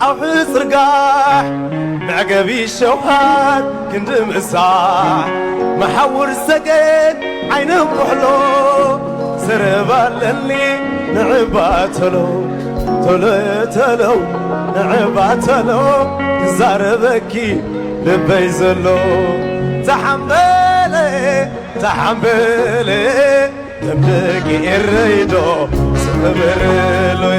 أو حسرقاح معقبي الشوهات كنت مساح محور سقين عين بحلو سربال اللي نعباتلو تلو نعباتلو زاربكي لبيزلو تحملي تمدقي الريدو سبرلو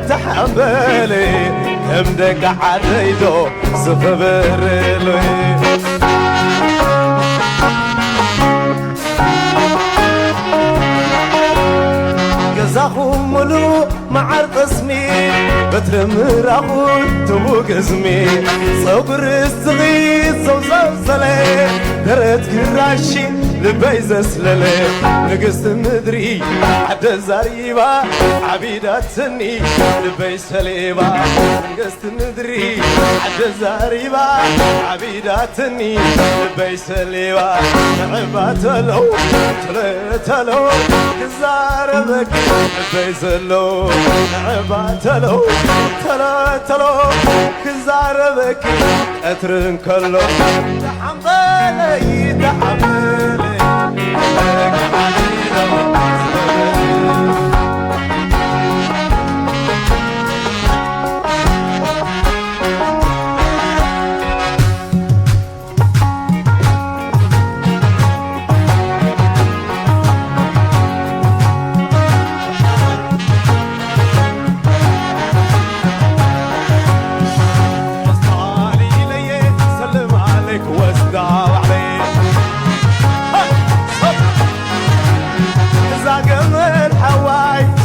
تحملي تمدقي الريدو سبرلو زاخم ملو معر قسمي بترمر أخوت تبوك اسمي صبر الصغير زوزلي درت كراشي لبيز اسللي نقصت مدري حتى زريبة عبيدات سني لبيز سليبة نقصت مدري حتى زريبة عبيدات سني لبيز سليبة نعباتلو تلو كزاربك لبيزلو نعباتلو تلو كزاربك أترن كلو تحملي لك علينا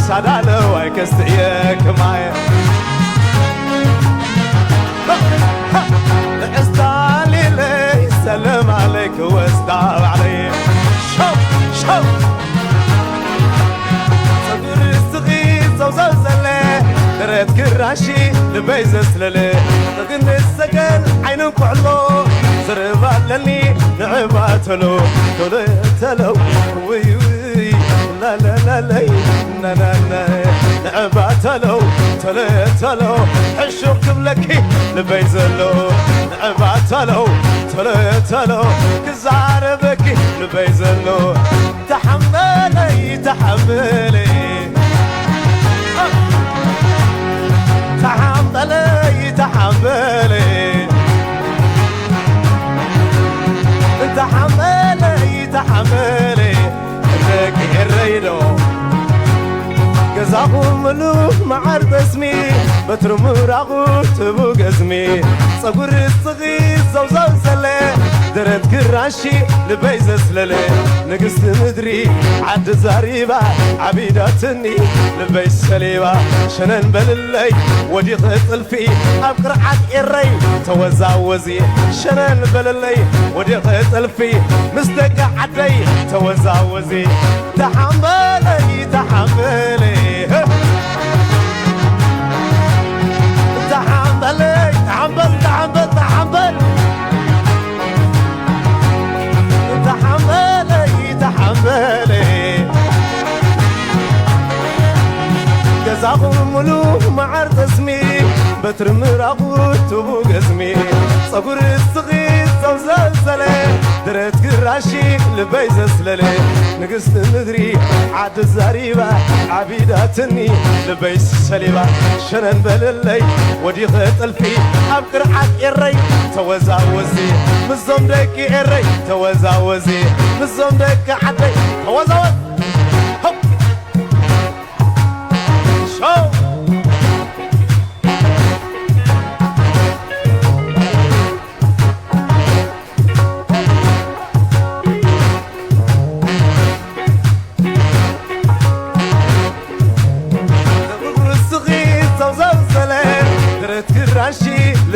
سادالو اي كستيك معايا استعلي لي سلام عليك واستعب علي شوف صدر الصغير زوزلي دريت كراشي لبيز اسللي تقن السكن عينك وعلو زربات للي نعباتلو تلو وي لا نعباتلو تلو حشوك بلكي لبيزلو نعباتلو تلو كزاربكي لبيزلو تحملي تحملي لك الريدو قزاقو ملوك معر بسمي بترمر عقول تبو قزمي صقر الصغير زوزو سلي درت كراشي لبيز اسللي نقصت مدري عد زاريبة عبيداتني لبيز سليبة شنن بللي ودي خطل في أبقرعات إري توزاوزي شنن بللي ودي خطل في مستقع عدي توزاوزي تحملي تحملي زاخم ملوك معر قسمي بترمر عقود تبو قسمي صقر الصغير زوزلي درت كراشي لبيز اسللي نقصت مدري عاد الزريبة عبيداتني لبيز سليبة شنن بللي ودي خطل في أبقرعات إري توزاوزي مزوم دكي إري توزاوزي مزوم دكي عدي توزاوز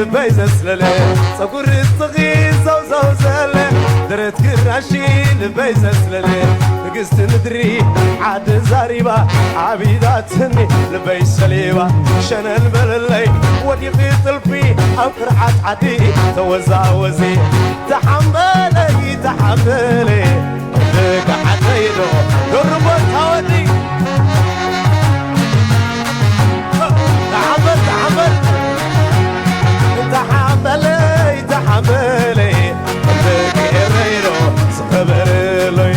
لبيز اسللي صقر الصغير زوزلي درت كراشي لبيز اسللي نقصت مدري عاد زاريبة عبيداتني لبيز سليبة شنن بللي ودي خيط الفي أبقرعات عدي توزاوزي تحملي تحملي لك عتيدو دربت هودي تحمل تحمل تحملي تحملي لك إريدو سخبرلي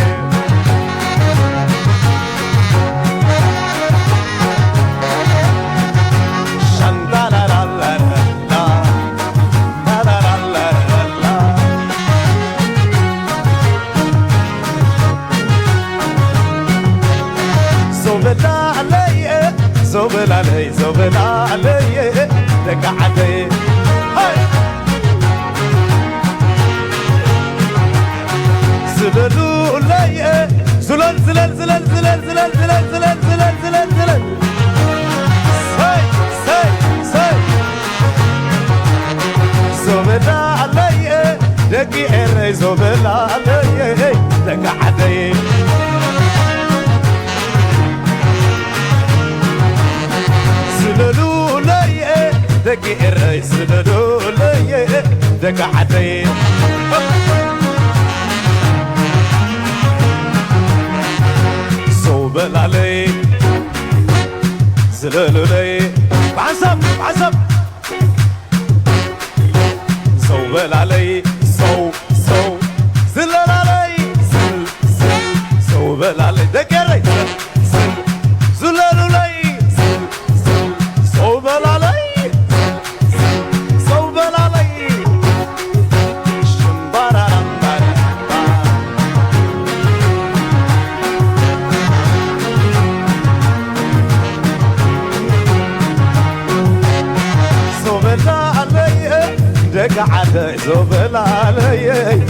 زوبل علي لك عدي هاي زللو لي زلل زلل زلل زلل زلل زلل زلل زلل زلل زلل ساي ساي ساي زوبل علي لك إري زوبل علي لك عدي زللو لي دقي الرئيس زللو لي دق عدي صوبل علي زللو لي عصب عصب صوبل علي صو صو زلل علي زل زل صوبل علي دق الرئيس زللو لي صوبل علي صوبل علي شمبارا صوبل علي دق عدي صوبل علي